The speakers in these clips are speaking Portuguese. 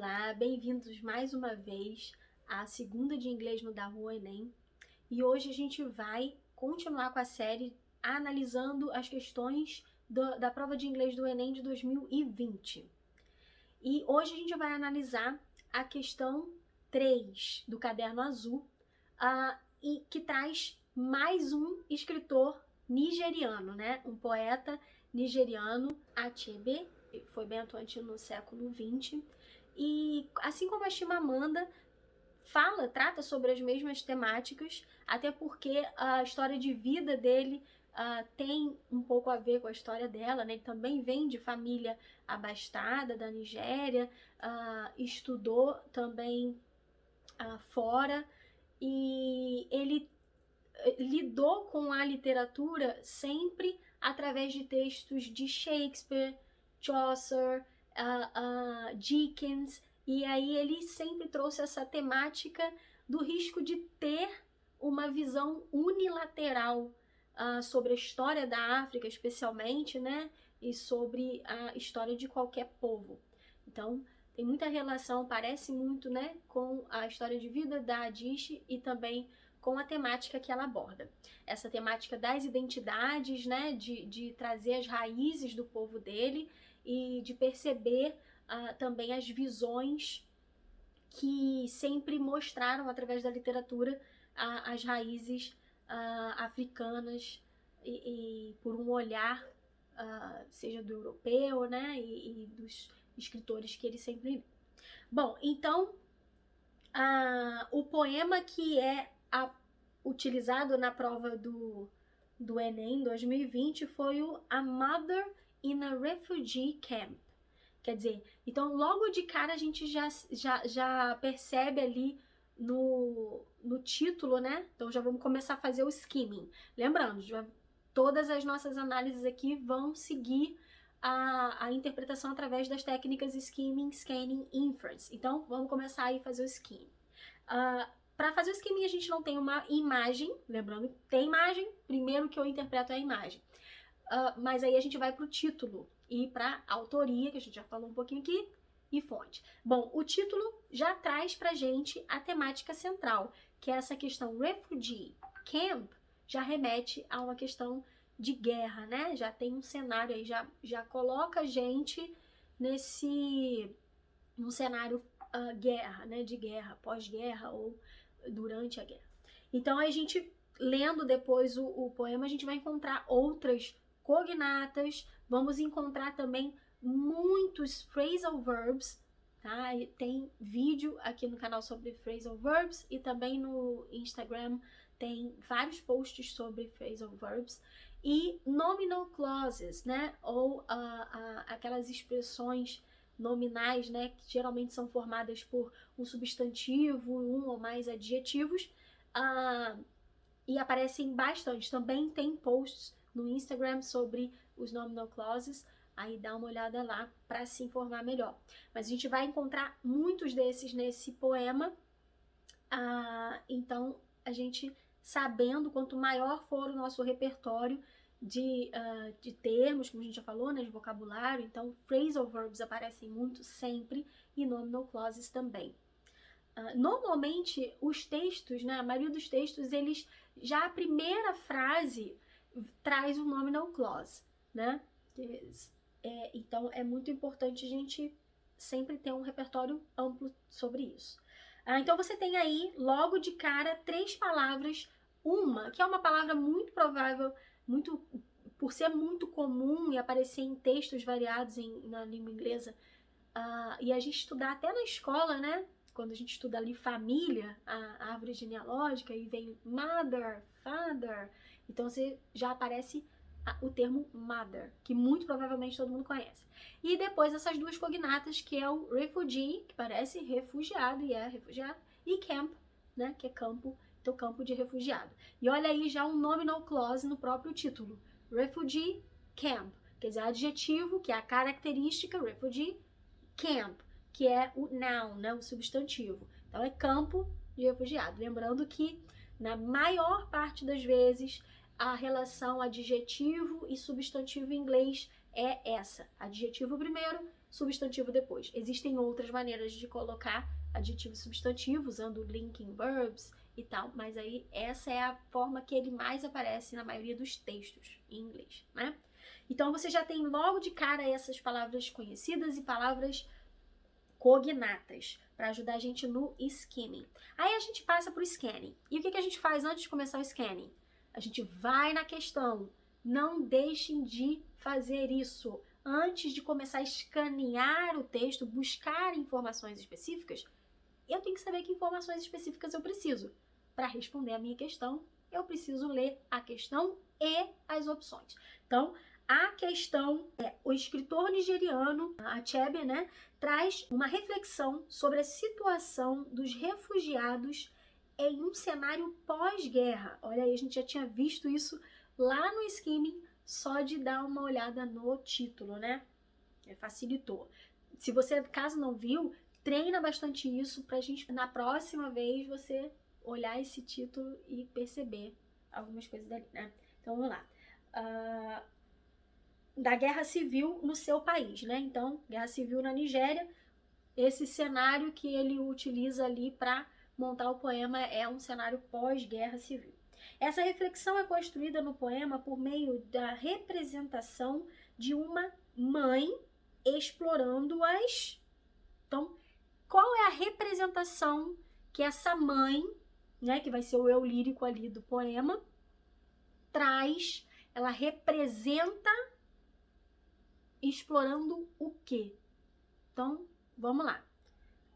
Olá, bem-vindos mais uma vez à segunda de inglês no Da Rua Enem. E hoje a gente vai continuar com a série analisando as questões da prova de inglês do Enem de 2020. E hoje a gente vai analisar a questão 3 do Caderno Azul, e que traz mais um escritor nigeriano, né? Um poeta nigeriano, Achebe, foi bem atuante no século XX. E assim como a Chimamanda trata sobre as mesmas temáticas, até porque a história de vida dele tem um pouco a ver com a história dela, né? Ele também vem de família abastada da Nigéria, estudou também fora, e ele lidou com a literatura sempre através de textos de Shakespeare, Chaucer, Dickens, e aí ele sempre trouxe essa temática do risco de ter uma visão unilateral sobre a história da África, especialmente, né, e sobre a história de qualquer povo. Então, tem muita relação, parece muito, né, com a história de vida da Adichie e também com a temática que ela aborda. Essa temática das identidades, né, de trazer as raízes do povo dele e de perceber também as visões que sempre mostraram através da literatura as raízes africanas e por um olhar, seja do europeu, né, e dos escritores que ele sempre viu. Bom, então o poema que é utilizado na prova do Enem 2020 foi o A Mother in a Refugee Camp. Quer dizer, então logo de cara a gente já percebe ali no título, né? Então já vamos começar a fazer o skimming. Lembrando, todas as nossas análises aqui vão seguir a interpretação através das técnicas skimming, scanning e inference. Então vamos começar aí a fazer o skimming. Para fazer o skimming a gente não tem uma imagem, lembrando que tem imagem, primeiro que eu interpreto é a imagem. Mas aí a gente vai para o título e para a autoria, que a gente já falou um pouquinho aqui, e fonte. Bom, o título já traz pra gente a temática central, que é essa questão refugee camp, já remete a uma questão de guerra, né? Já tem um cenário aí, já coloca a gente num cenário guerra, né? De guerra, pós-guerra ou durante a guerra. Então a gente, lendo depois o poema, a gente vai encontrar outras cognatas, vamos encontrar também muitos phrasal verbs, tá? E tem vídeo aqui no canal sobre phrasal verbs e também no Instagram tem vários posts sobre phrasal verbs e nominal clauses, né? Ou aquelas expressões nominais, né? Que geralmente são formadas por um substantivo, um ou mais adjetivos, e aparecem bastante. Também tem posts no Instagram sobre os nominal clauses, aí dá uma olhada lá para se informar melhor. Mas a gente vai encontrar muitos desses nesse poema, então a gente, sabendo, quanto maior for o nosso repertório de termos, como a gente já falou, né, de vocabulário, então phrasal verbs aparecem muito sempre e nominal clauses também. Normalmente os textos, né, a maioria dos textos, eles já a primeira frase traz um nominal clause, né? Então é muito importante a gente sempre ter um repertório amplo sobre isso. Então você tem aí logo de cara 3 palavras, uma que é uma palavra muito provável, por ser muito comum e aparecer em textos variados na língua inglesa, e a gente estudar até na escola, né? Quando a gente estuda ali família, a árvore genealógica, e vem mother, father, então você já aparece o termo mother, que muito provavelmente todo mundo conhece. E depois essas 2 cognatas, que é o refugee, que parece refugiado e é refugiado, e camp, né, que é campo, então campo de refugiado. E olha aí já um nominal clause no próprio título, refugee camp, quer dizer, adjetivo, que é a característica, refugee camp, que é o noun, né, o substantivo. Então é campo de refugiado. Lembrando que na maior parte das vezes a relação adjetivo e substantivo em inglês é essa. Adjetivo primeiro, substantivo depois. Existem outras maneiras de colocar adjetivo e substantivo, usando linking verbs e tal, mas aí essa é a forma que ele mais aparece na maioria dos textos em inglês, né? Então você já tem logo de cara essas palavras conhecidas e palavras cognatas para ajudar a gente no skimming. Aí a gente passa para o scanning. E o que a gente faz antes de começar o scanning? A gente vai na questão. Não deixem de fazer isso. Antes de começar a escanear o texto, buscar informações específicas, eu tenho que saber que informações específicas eu preciso. Para responder a minha questão, eu preciso ler a questão e as opções. Então, a questão é: o escritor nigeriano Achebe, né, traz uma reflexão sobre a situação dos refugiados em um cenário pós-guerra. Olha aí, a gente já tinha visto isso lá no skimming, só de dar uma olhada no título, né? Facilitou. Se você, caso não viu, treina bastante isso pra gente, na próxima vez, você olhar esse título e perceber algumas coisas dali, né? Então, vamos lá. Da guerra civil no seu país, né? Então, guerra civil na Nigéria, esse cenário que ele utiliza ali para montar o poema é um cenário pós-guerra civil. Essa reflexão é construída no poema por meio da representação de uma mãe explorando as... Então, qual é a representação que essa mãe, né, que vai ser o eu lírico ali do poema, traz? Ela representa explorando o quê? Então, vamos lá.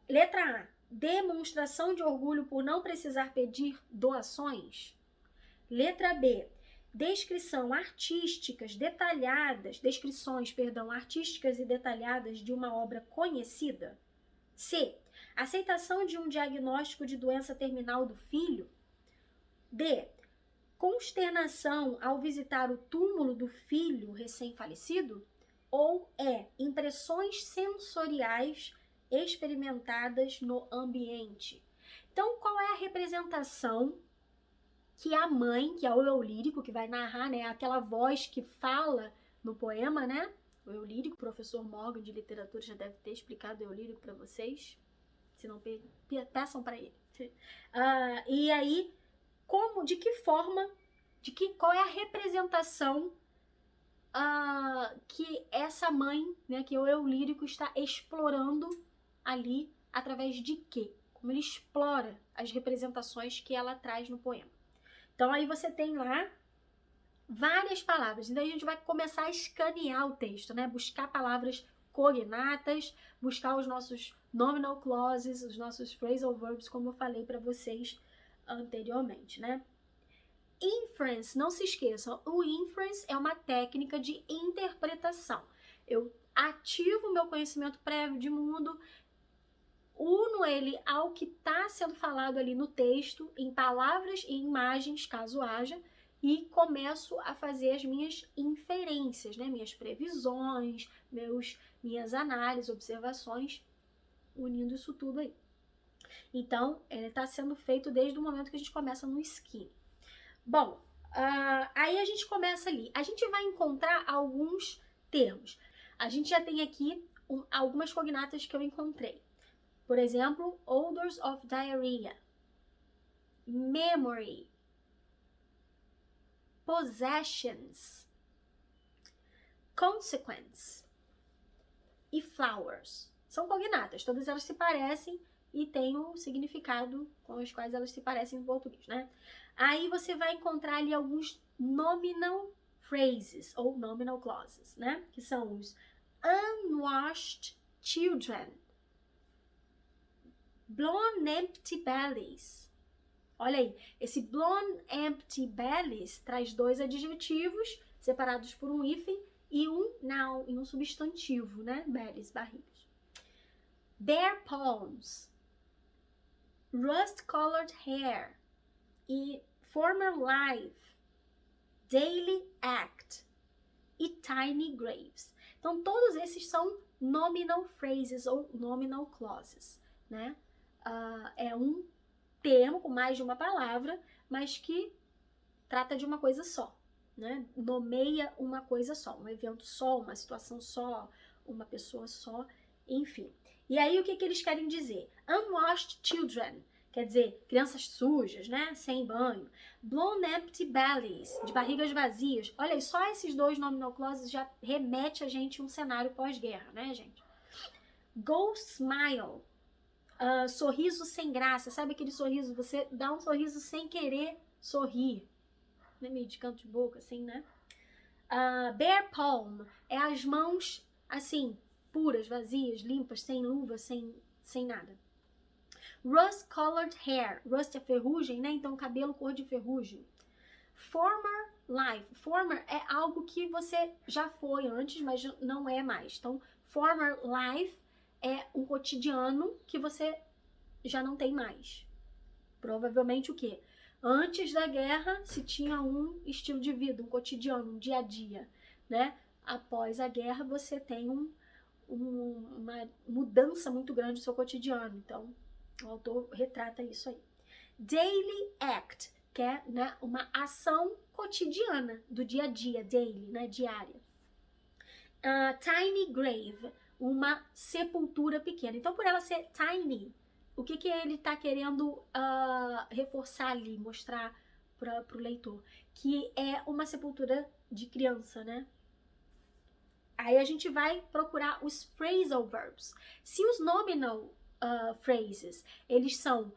Letra A. Demonstração de orgulho por não precisar pedir doações. Letra B. Descrições artísticas e detalhadas de uma obra conhecida. C. Aceitação de um diagnóstico de doença terminal do filho. D. Consternação ao visitar o túmulo do filho recém-falecido. Ou impressões sensoriais experimentadas no ambiente. Então, qual é a representação que a mãe, que é o eu lírico, que vai narrar, né, aquela voz que fala no poema, né? O eu lírico, o professor Morgan de literatura já deve ter explicado o eu lírico para vocês. Se não, peçam para ele. E aí, de que forma, qual é a representação que essa mãe, né, que o eu lírico está explorando ali, através de quê? Como ele explora as representações que ela traz no poema. Então aí você tem lá várias palavras, então a gente vai começar a escanear o texto, né? Buscar palavras cognatas, buscar os nossos nominal clauses, os nossos phrasal verbs, como eu falei para vocês anteriormente, né? Inference, não se esqueçam, o inference é uma técnica de interpretação. Eu ativo o meu conhecimento prévio de mundo, uno ele ao que está sendo falado ali no texto, em palavras e imagens, caso haja, e começo a fazer as minhas inferências, né? Minhas previsões, minhas análises, observações, unindo isso tudo aí. Então, ele está sendo feito desde o momento que a gente começa no skin. Bom, aí a gente começa ali. A gente vai encontrar alguns termos. A gente já tem aqui algumas cognatas que eu encontrei. Por exemplo, odors of diarrhea, memory, possessions, consequence e flowers. São cognatas, todas elas se parecem e têm o significado com os quais elas se parecem em português, né? Aí você vai encontrar ali alguns nominal phrases ou nominal clauses, né? Que são os unwashed children, blown empty bellies. Olha aí, esse blown empty bellies traz dois adjetivos separados por um hífen e um noun, e um substantivo, né? Bellies, barrigas. Bare palms, rust-colored hair e former life, daily act e tiny graves. Então, todos esses são nominal phrases ou nominal clauses, né? É um termo com mais de uma palavra, mas que trata de uma coisa só, né? Nomeia uma coisa só, um evento só, uma situação só, uma pessoa só, enfim. E aí o que eles querem dizer? Unwashed children, quer dizer, crianças sujas, né, sem banho. Blown empty bellies, de barrigas vazias. Olha aí, só esses dois nominal clauses já remete a gente a um cenário pós-guerra, né, gente? Ghost smile, sorriso sem graça. Sabe aquele sorriso, você dá um sorriso sem querer sorrir, né, meio de canto de boca, assim, né? Bare palm, é as mãos, assim, puras, vazias, limpas, sem luva, sem nada. Rust-colored hair, rust é ferrugem, né? Então, cabelo cor de ferrugem. Former life, former é algo que você já foi antes, mas não é mais. Então, former life é um cotidiano que você já não tem mais. Provavelmente o quê? Antes da guerra se tinha um estilo de vida, um cotidiano, um dia a dia, né? Após a guerra você tem uma mudança muito grande no seu cotidiano. Então, o autor retrata isso aí. Daily act, que é, né, uma ação cotidiana do dia a dia, daily, né, diária. Tiny grave, uma sepultura pequena. Então, por ela ser tiny, o que ele está querendo reforçar ali, mostrar para o leitor? Que é uma sepultura de criança, né? Aí a gente vai procurar os phrasal verbs. Se os nominal phrases, eles são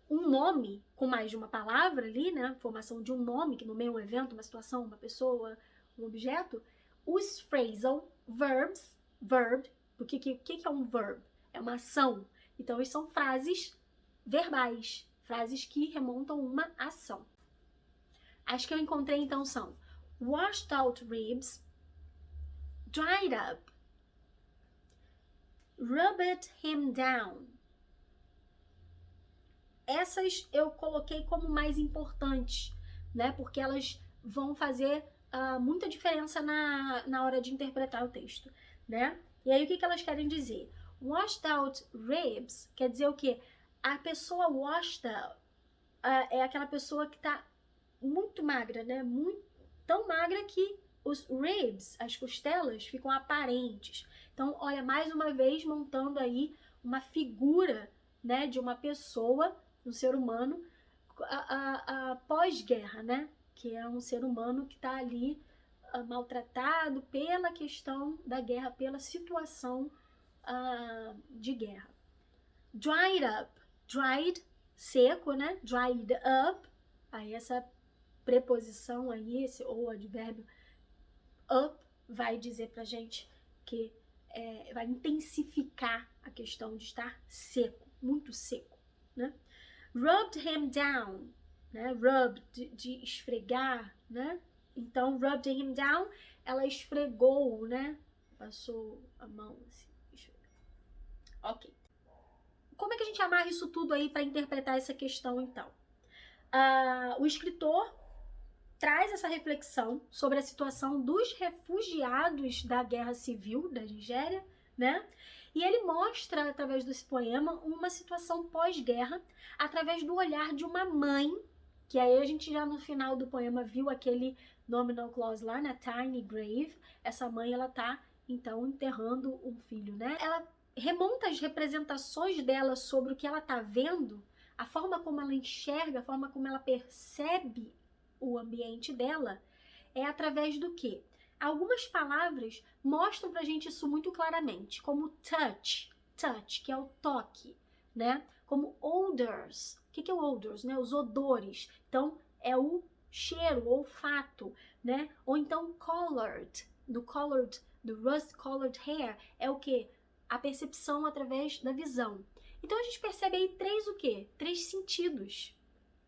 um nome com mais de uma palavra ali, né? Formação de um nome que nomeia um evento, uma situação, uma pessoa, um objeto. Os phrasal verbs, o que é um verb? É uma ação. Então, eles são frases verbais, frases que remontam uma ação. As que eu encontrei, então, são washed out ribs, dried up, rubbed him down. Essas eu coloquei como mais importantes, né? Porque elas vão fazer muita diferença na hora de interpretar o texto, né? E aí, o que elas querem dizer? Washed out ribs quer dizer o quê? A pessoa washed out é aquela pessoa que tá muito magra, né? Tão magra que os ribs, as costelas, ficam aparentes. Então, olha, mais uma vez montando aí uma figura, né, de uma pessoa, um ser humano, pós-guerra, né? Que é um ser humano que tá ali maltratado pela questão da guerra, pela situação de guerra. Dried up, dried, seco, né? Dried up, aí essa preposição aí, esse ou advérbio up, vai dizer pra gente que vai intensificar a questão de estar seco, muito seco, né? Rubbed him down, né? Rub, de esfregar, né? Então, rubbed him down, ela esfregou, né? Passou a mão assim. Ok. Como é que a gente amarra isso tudo aí para interpretar essa questão, então? O escritor traz essa reflexão sobre a situação dos refugiados da guerra civil da Nigéria, né? E ele mostra, através desse poema, uma situação pós-guerra, através do olhar de uma mãe, que aí a gente já no final do poema viu aquele nominal clause lá na tiny grave. Essa mãe, ela tá, então, enterrando um filho, né? Ela remonta as representações dela sobre o que ela tá vendo, a forma como ela enxerga, a forma como ela percebe o ambiente dela, é através do quê? Algumas palavras mostram pra gente isso muito claramente, como touch, que é o toque, né? Como odors, o que é o odors, né? Os odores, então é o cheiro, o olfato, né? Ou então colored, do rust-colored hair, é o quê? A percepção através da visão. Então a gente percebe aí três o quê? 3 sentidos,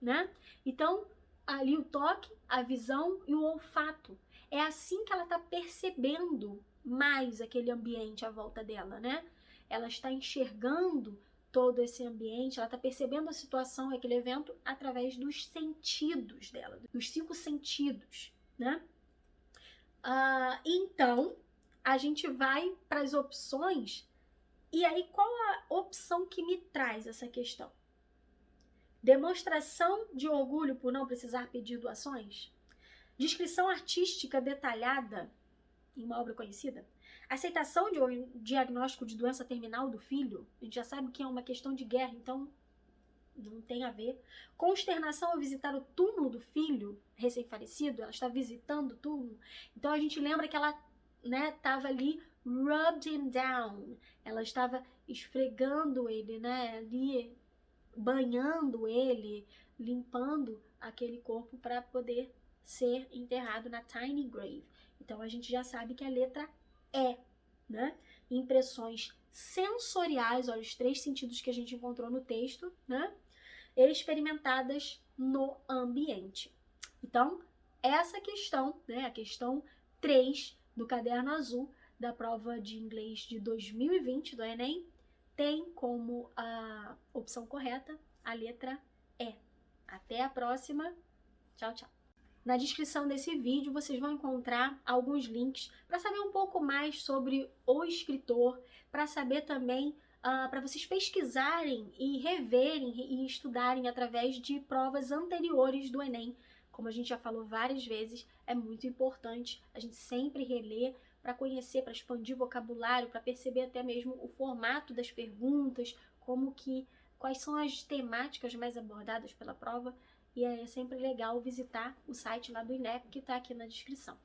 né? Então, ali o toque, a visão e o olfato. É assim que ela está percebendo mais aquele ambiente à volta dela, né? Ela está enxergando todo esse ambiente, ela está percebendo a situação, aquele evento, através dos sentidos dela, dos 5 sentidos, né? Então, a gente vai para as opções, e aí qual a opção que me traz essa questão? Demonstração de orgulho por não precisar pedir doações? Descrição artística detalhada em uma obra conhecida? Aceitação de um diagnóstico de doença terminal do filho, a gente já sabe que é uma questão de guerra, então não tem a ver. Consternação ao visitar o túmulo do filho recém-falecido, ela está visitando o túmulo, então a gente lembra que ela, né, estava ali rubbed him down, ela estava esfregando ele, né, ali banhando ele, limpando aquele corpo para poder ser enterrado na tiny grave. Então a gente já sabe que a letra E, né? Impressões sensoriais, olha os 3 sentidos que a gente encontrou no texto, né? Experimentadas no ambiente. Então, essa questão, né, a questão 3 do caderno azul da prova de inglês de 2020 do Enem, tem como a opção correta a letra E. Até a próxima. Tchau, tchau. Na descrição desse vídeo vocês vão encontrar alguns links para saber um pouco mais sobre o escritor, para saber também, para vocês pesquisarem e reverem e estudarem através de provas anteriores do Enem. Como a gente já falou várias vezes, é muito importante a gente sempre reler para conhecer, para expandir vocabulário, para perceber até mesmo o formato das perguntas, quais são as temáticas mais abordadas pela prova. E é sempre legal visitar o site lá do INEP, que está aqui na descrição.